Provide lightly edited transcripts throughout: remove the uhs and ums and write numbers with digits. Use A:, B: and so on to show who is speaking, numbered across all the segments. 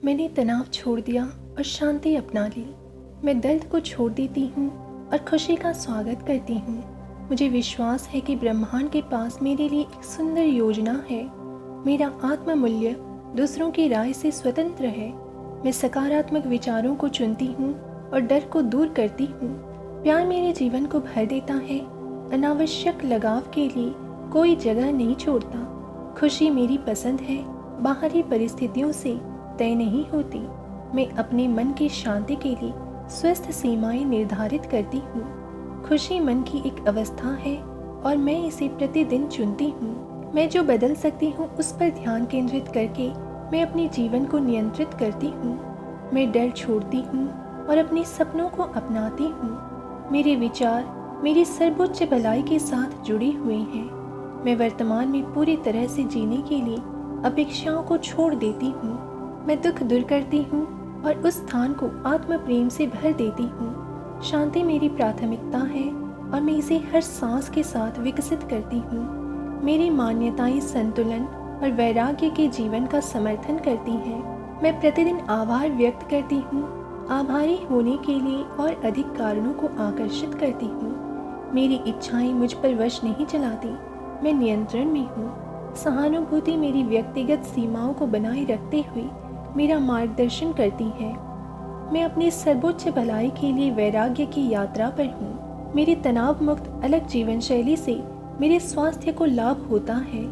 A: मैंने तनाव छोड़ दिया और शांति अपना ली। मैं दर्द को छोड़ देती हूँ और खुशी का स्वागत करती हूँ। मुझे विश्वास है कि ब्रह्मांड के पास मेरे लिए एक सुंदर योजना है। मेरा आत्म मूल्य दूसरों की राय से स्वतंत्र है। मैं सकारात्मक विचारों को चुनती हूँ और डर को दूर करती हूँ। प्यार मेरे जीवन को भर देता है। अनावश्यक लगाव के लिए कोई जगह नहीं छोड़ता। खुशी मेरी पसंद है, बाहरी परिस्थितियों से तय नहीं होती। मैं अपने मन की शांति के लिए स्वस्थ सीमाएं निर्धारित करती हूँ। खुशी मन की एक अवस्था है और मैं इसे प्रतिदिन चुनती हूँ। मैं जो बदल सकती हूँ उस पर ध्यान केंद्रित करके मैं अपने जीवन को नियंत्रित करती हूँ। मैं डर छोड़ती हूँ और अपने सपनों को अपनाती हूँ। मेरे विचार मेरी सर्वोच्च भलाई के साथ जुड़े हुए हैं। मैं वर्तमान में पूरी तरह से जीने के लिए अपेक्षाओं को छोड़ देती हूँ। मैं दुख दूर करती हूँ और उस स्थान को आत्म प्रेम से भर देती हूँ। शांति मेरी प्राथमिकता है और मैं इसे हर सांस के साथ विकसित करती हूँ। मेरी मान्यताएं संतुलन और वैराग्य के जीवन का समर्थन करती हैं। मैं प्रतिदिन आभार व्यक्त करती हूँ। आभारी होने के लिए और अधिक कारणों को आकर्षित करती हूँ। मेरी इच्छाएं मुझ पर वश नहीं चलाती, मैं नियंत्रण में हूँ। सहानुभूति मेरी व्यक्तिगत सीमाओं को बनाए रखते हुए मेरा मार्गदर्शन करती है। मैं अपनी सर्वोच्च भलाई के लिए वैराग्य की यात्रा पर हूँ। मेरी तनाव मुक्त अलग जीवन शैली से मेरे स्वास्थ्य को लाभ होता है।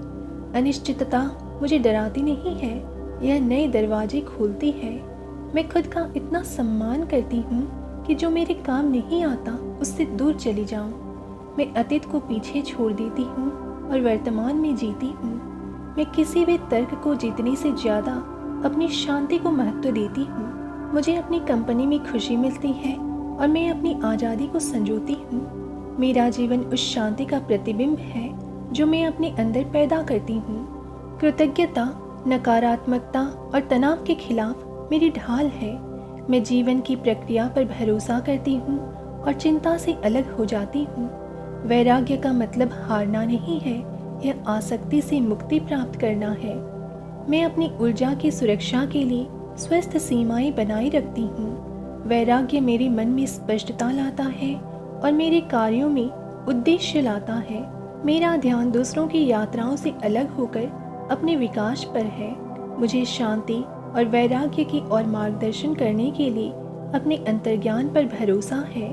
A: अनिश्चितता मुझे डराती नहीं है, यह नए दरवाजे खोलती है। मैं खुद का इतना सम्मान करती हूँ कि जो मेरे काम नहीं आता उससे दूर चली जाऊँ। मैं अतीत को पीछे छोड़ देती हूँ और वर्तमान में जीती हूँ। मैं किसी भी तर्क को जीतने से ज़्यादा अपनी शांति को महत्व देती हूँ। मुझे अपनी कंपनी में खुशी मिलती है और मैं अपनी आज़ादी को संजोती हूँ। मेरा जीवन उस शांति का प्रतिबिंब है जो मैं अपने अंदर पैदा करती हूँ। कृतज्ञता, नकारात्मकता और तनाव के खिलाफ मेरी ढाल है। मैं जीवन की प्रक्रिया पर भरोसा करती हूँ और चिंता से अलग हो जाती हूँ। वैराग्य का मतलब हारना नहीं है, यह आसक्ति से मुक्ति प्राप्त करना है। मैं अपनी ऊर्जा की सुरक्षा के लिए स्वस्थ सीमाएं बनाए रखती हूँ। वैराग्य मेरे मन में स्पष्टता लाता है और मेरे कार्यों में उद्देश्य लाता है। मेरा ध्यान दूसरों की यात्राओं से अलग होकर अपने विकास पर है। मुझे शांति और वैराग्य की ओर मार्गदर्शन करने के लिए अपने अंतर्ज्ञान पर भरोसा है।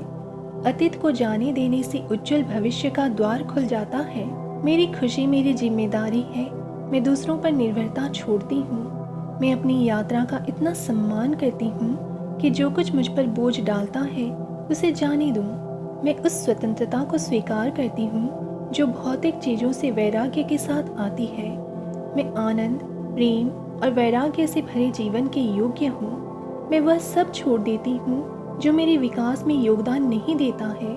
A: अतीत को जाने देने से उज्जवल भविष्य का द्वार खुल जाता है। मेरी खुशी मेरी जिम्मेदारी है। मैं दूसरों पर निर्भरता छोड़ती हूँ। मैं अपनी यात्रा का इतना सम्मान करती हूँ कि जो कुछ मुझ पर बोझ डालता है उसे जाने दूँ। मैं उस स्वतंत्रता को स्वीकार करती हूँ जो भौतिक चीज़ों से वैराग्य के साथ आती है। मैं आनंद, प्रेम और वैराग्य से भरे जीवन के योग्य हूँ। मैं वह सब छोड़ देती हूँ जो मेरे विकास में योगदान नहीं देता है।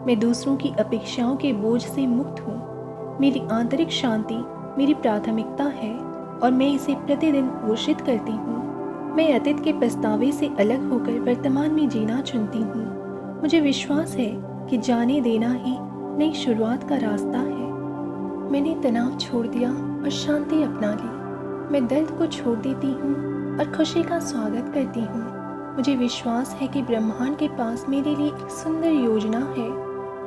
A: मैं दूसरों की अपेक्षाओं के बोझ से मुक्त हूँ। मेरी आंतरिक शांति मेरी प्राथमिकता है और मैं इसे प्रतिदिन पोषित करती हूँ। मैं अतीत के पछतावे से अलग होकर वर्तमान में जीना चुनती हूँ। मुझे विश्वास है कि जाने देना ही नई शुरुआत का रास्ता है। मैंने तनाव छोड़ दिया और शांति अपना ली। मैं दर्द को छोड़ देती हूँ और खुशी का स्वागत करती हूँ। मुझे विश्वास है कि ब्रह्मांड के पास मेरे लिए एक सुंदर योजना है।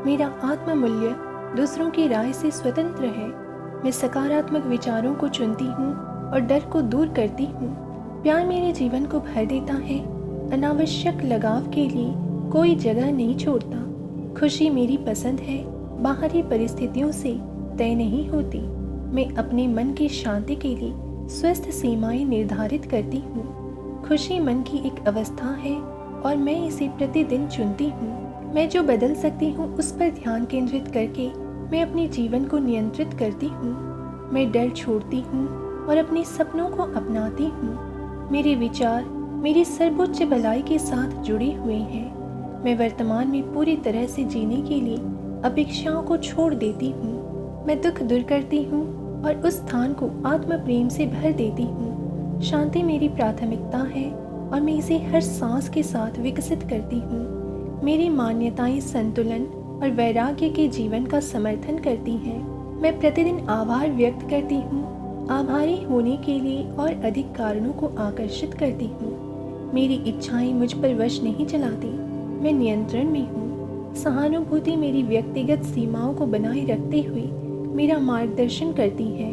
A: मेरा आत्म मूल्य दूसरों की राय से स्वतंत्र है। मैं सकारात्मक विचारों को चुनती हूँ और डर को दूर करती हूँ। प्यार मेरे जीवन को भर देता है। अनावश्यक लगाव के लिए कोई जगह नहीं छोड़ता। खुशी मेरी पसंद है, बाहरी परिस्थितियों से तय नहीं होती। मैं अपने मन की शांति के लिए स्वस्थ सीमाएं निर्धारित करती हूँ। खुशी मन की एक अवस्था है और मैं इसे प्रतिदिन चुनती हूँ। मैं जो बदल सकती हूँ उस पर ध्यान केंद्रित करके मैं अपने जीवन को नियंत्रित करती हूँ। मैं डर छोड़ती हूँ और अपने सपनों को अपनाती हूँ। मेरे विचार मेरी सर्वोच्च भलाई के साथ जुड़े हुए हैं। मैं वर्तमान में पूरी तरह से जीने के लिए अपेक्षाओं को छोड़ देती हूँ। मैं दुख दूर करती हूँ और उस स्थान को आत्म प्रेम से भर देती हूँ। शांति मेरी प्राथमिकता है और मैं इसे हर सांस के साथ विकसित करती हूँ। मेरी मान्यताएं संतुलन और वैराग्य के जीवन का समर्थन करती हैं। मैं प्रतिदिन आभार व्यक्त करती हूँ। आभारी होने के लिए और अधिक कारणों को आकर्षित करती हूँ। मेरी इच्छाएं मुझ पर वश नहीं चलाती, मैं नियंत्रण में हूँ। सहानुभूति मेरी व्यक्तिगत सीमाओं को बनाए रखते हुए मेरा मार्गदर्शन करती है।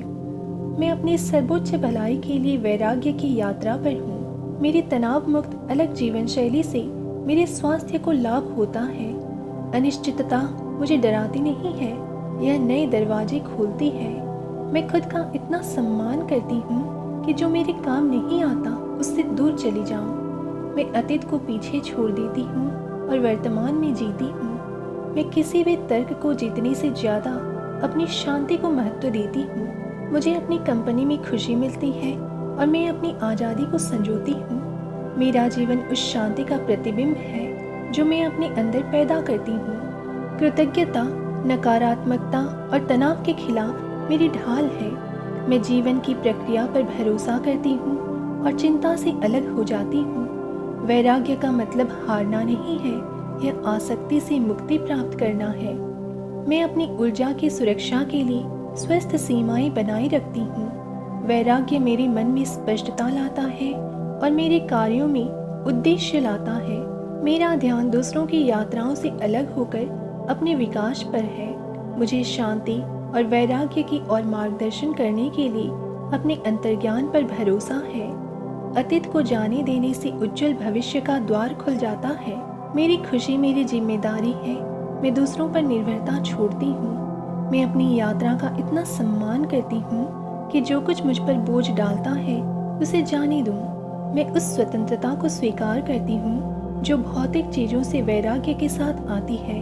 A: मैं अपनी सर्वोच्च भलाई के लिए वैराग्य की यात्रा पर हूँ। मेरी तनाव मुक्त अलग जीवन शैली से मेरे स्वास्थ्य को लाभ होता है। अनिश्चितता मुझे डराती नहीं है, यह नए दरवाजे खोलती है। मैं खुद का इतना सम्मान करती हूँ कि जो मेरे काम नहीं आता उससे दूर चली जाऊँ। मैं अतीत को पीछे छोड़ देती हूँ और वर्तमान में जीती हूँ। मैं किसी भी तर्क को जीतने से ज़्यादा अपनी शांति को महत्व देती हूँ। मुझे अपनी कंपनी में खुशी मिलती है और मैं अपनी आज़ादी को संजोती हूँ। मेरा जीवन उस शांति का प्रतिबिंब है जो मैं अपने अंदर पैदा करती हूँ। कृतज्ञता, नकारात्मकता और तनाव के खिलाफ मेरी ढाल है। मैं जीवन की प्रक्रिया पर भरोसा करती हूँ और चिंता से अलग हो जाती हूँ। वैराग्य का मतलब हारना नहीं है, यह आसक्ति से मुक्ति प्राप्त करना है। मैं अपनी ऊर्जा की सुरक्षा के लिए स्वस्थ सीमाएं बनाए रखती हूँ। वैराग्य मेरे मन में स्पष्टता लाता है और मेरे कार्यों में उद्देश्य लाता है। मेरा ध्यान दूसरों की यात्राओं से अलग होकर अपने विकास पर है। मुझे शांति और वैराग्य की ओर मार्गदर्शन करने के लिए अपने अंतर्ज्ञान पर भरोसा है। अतीत को जाने देने से उज्जवल भविष्य का द्वार खुल जाता है। मेरी खुशी मेरी जिम्मेदारी है। मैं दूसरों पर निर्भरता छोड़ती हूँ। मैं अपनी यात्रा का इतना सम्मान करती हूँ कि जो कुछ मुझ पर बोझ डालता है उसे जाने दूँ। मैं उस स्वतंत्रता को स्वीकार करती हूँ जो भौतिक चीज़ों से वैराग्य के साथ आती है।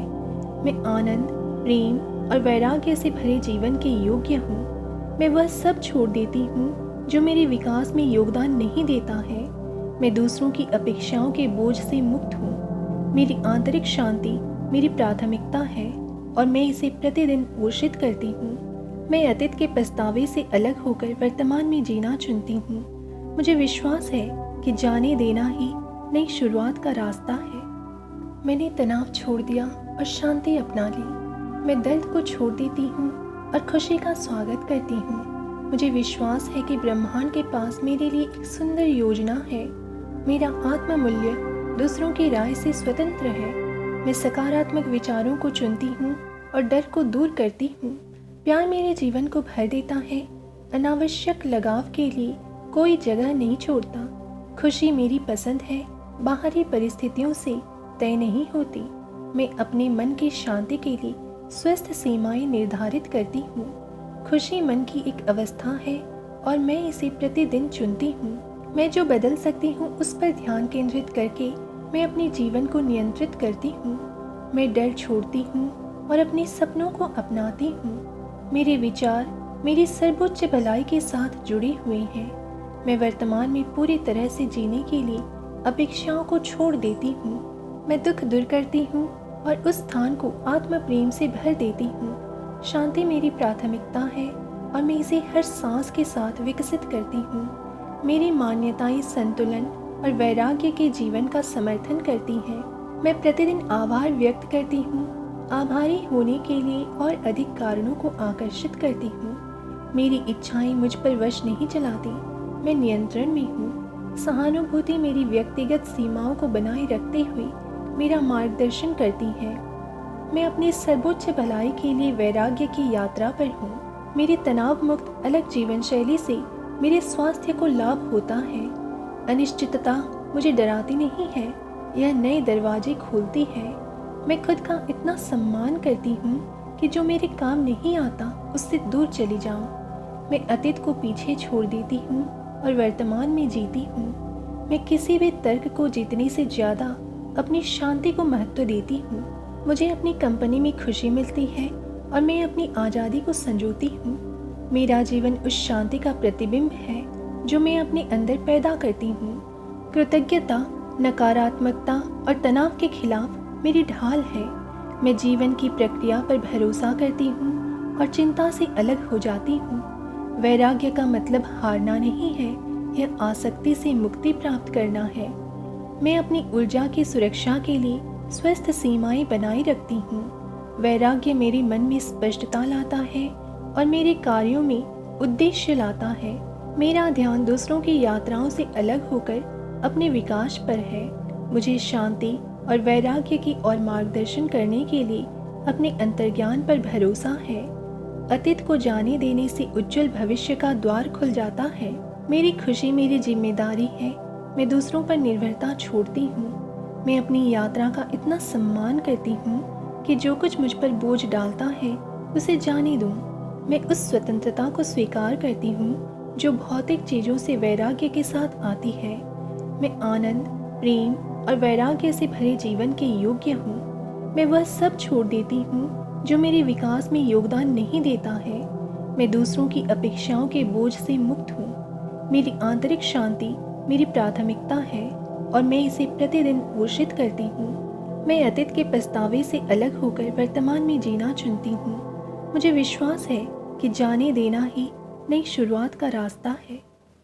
A: मैं आनंद, प्रेम और वैराग्य से भरे जीवन के योग्य हूँ। मैं वह सब छोड़ देती हूँ जो मेरे विकास में योगदान नहीं देता है। मैं दूसरों की अपेक्षाओं के बोझ से मुक्त हूँ। मेरी आंतरिक शांति मेरी प्राथमिकता है और मैं इसे प्रतिदिन पोषित करती हूँ। मैं अतीत के पछतावे से अलग होकर वर्तमान में जीना चुनती हूँ। मुझे विश्वास है कि जाने देना ही नई शुरुआत का रास्ता है। मैंने तनाव छोड़ दिया और शांति अपना ली। मैं दर्द को छोड़ देती हूँ और खुशी का स्वागत करती हूँ। मुझे विश्वास है कि ब्रह्मांड के पास मेरे लिए एक सुंदर योजना है। मेरा आत्ममूल्य दूसरों की राय से स्वतंत्र है। मैं सकारात्मक विचारों को चुनती हूँ और डर को दूर करती हूँ। प्यार मेरे जीवन को भर देता है। अनावश्यक लगाव के लिए कोई जगह नहीं छोड़ता। खुशी मेरी पसंद है, बाहरी परिस्थितियों से तय नहीं होती। मैं अपने मन की शांति के लिए स्वस्थ सीमाएं निर्धारित करती हूँ। खुशी मन की एक अवस्था है और मैं इसे प्रतिदिन चुनती हूँ। मैं जो बदल सकती हूँ उस पर ध्यान केंद्रित करके मैं अपने जीवन को नियंत्रित करती हूँ। मैं डर छोड़ती हूँ और अपने सपनों को अपनाती हूँ। मेरे विचार मेरी सर्वोच्च भलाई के साथ जुड़े हुए हैं। मैं वर्तमान में पूरी तरह से जीने के लिए अपेक्षाओं को छोड़ देती हूँ। मैं दुख दूर करती हूँ और उस स्थान को आत्म प्रेम से भर देती हूँ। शांति मेरी प्राथमिकता है और मैं इसे हर सांस के साथ विकसित करती हूँ। मेरी मान्यताएं संतुलन और वैराग्य के जीवन का समर्थन करती हैं। मैं प्रतिदिन आभार व्यक्त करती हूँ। आभारी होने के लिए और अधिक कारणों को आकर्षित करती हूँ। मेरी इच्छाएं मुझ पर वश नहीं चलाती, मैं नियंत्रण में हूँ। सहानुभूति मेरी व्यक्तिगत सीमाओं को बनाए रखते हुए मेरा मार्गदर्शन करती है। मैं अपनी सर्वोच्च भलाई के लिए वैराग्य की यात्रा पर हूँ। मेरी तनाव मुक्त अलग जीवन शैली से मेरे स्वास्थ्य को लाभ होता है। अनिश्चितता मुझे डराती नहीं है, यह नए दरवाजे खोलती है। मैं खुद का इतना सम्मान करती हूँ कि जो मेरे काम नहीं आता उससे दूर चली जाऊँ। मैं अतीत को पीछे छोड़ देती हूँ और वर्तमान में जीती हूँ। मैं किसी भी तर्क को जीतने से ज़्यादा अपनी शांति को महत्व देती हूँ। मुझे अपनी कंपनी में खुशी मिलती है और मैं अपनी आज़ादी को संजोती हूँ। मेरा जीवन उस शांति का प्रतिबिंब है जो मैं अपने अंदर पैदा करती हूँ। कृतज्ञता, नकारात्मकता और तनाव के खिलाफ मेरी ढाल है। मैं जीवन की प्रक्रिया पर भरोसा करती हूँ और चिंता से अलग हो जाती हूँ। वैराग्य का मतलब हारना नहीं है, यह आसक्ति से मुक्ति प्राप्त करना है। मैं अपनी ऊर्जा की सुरक्षा के लिए स्वस्थ सीमाएं बनाए रखती हूँ। वैराग्य मेरे मन में स्पष्टता लाता है और मेरे कार्यों में उद्देश्य लाता है। मेरा ध्यान दूसरों की यात्राओं से अलग होकर अपने विकास पर है। मुझे शांति और वैराग्य की ओर मार्गदर्शन करने के लिए अपने अंतर्ज्ञान पर भरोसा है। अतीत को जाने देने से उज्जवल भविष्य का द्वार खुल जाता है। मेरी खुशी मेरी जिम्मेदारी है। मैं दूसरों पर निर्भरता छोड़ती हूँ। मैं अपनी यात्रा का इतना सम्मान करती हूँ कि जो कुछ मुझ पर बोझ डालता है उसे जाने दूँ। मैं उस स्वतंत्रता को स्वीकार करती हूँ जो भौतिक चीज़ों से वैराग्य के साथ आती है। मैं आनंद, प्रेम और वैराग्य से भरे जीवन के योग्य हूँ। मैं वह सब छोड़ देती हूँ जो मेरे विकास में योगदान नहीं देता है। मैं दूसरों की अपेक्षाओं के बोझ से मुक्त हूँ। मेरी आंतरिक शांति मेरी प्राथमिकता है और मैं इसे प्रतिदिन पोषित करती हूँ। मैं अतीत के पछतावे से अलग होकर वर्तमान में जीना चुनती हूँ। मुझे विश्वास है कि जाने देना ही नई शुरुआत का रास्ता है।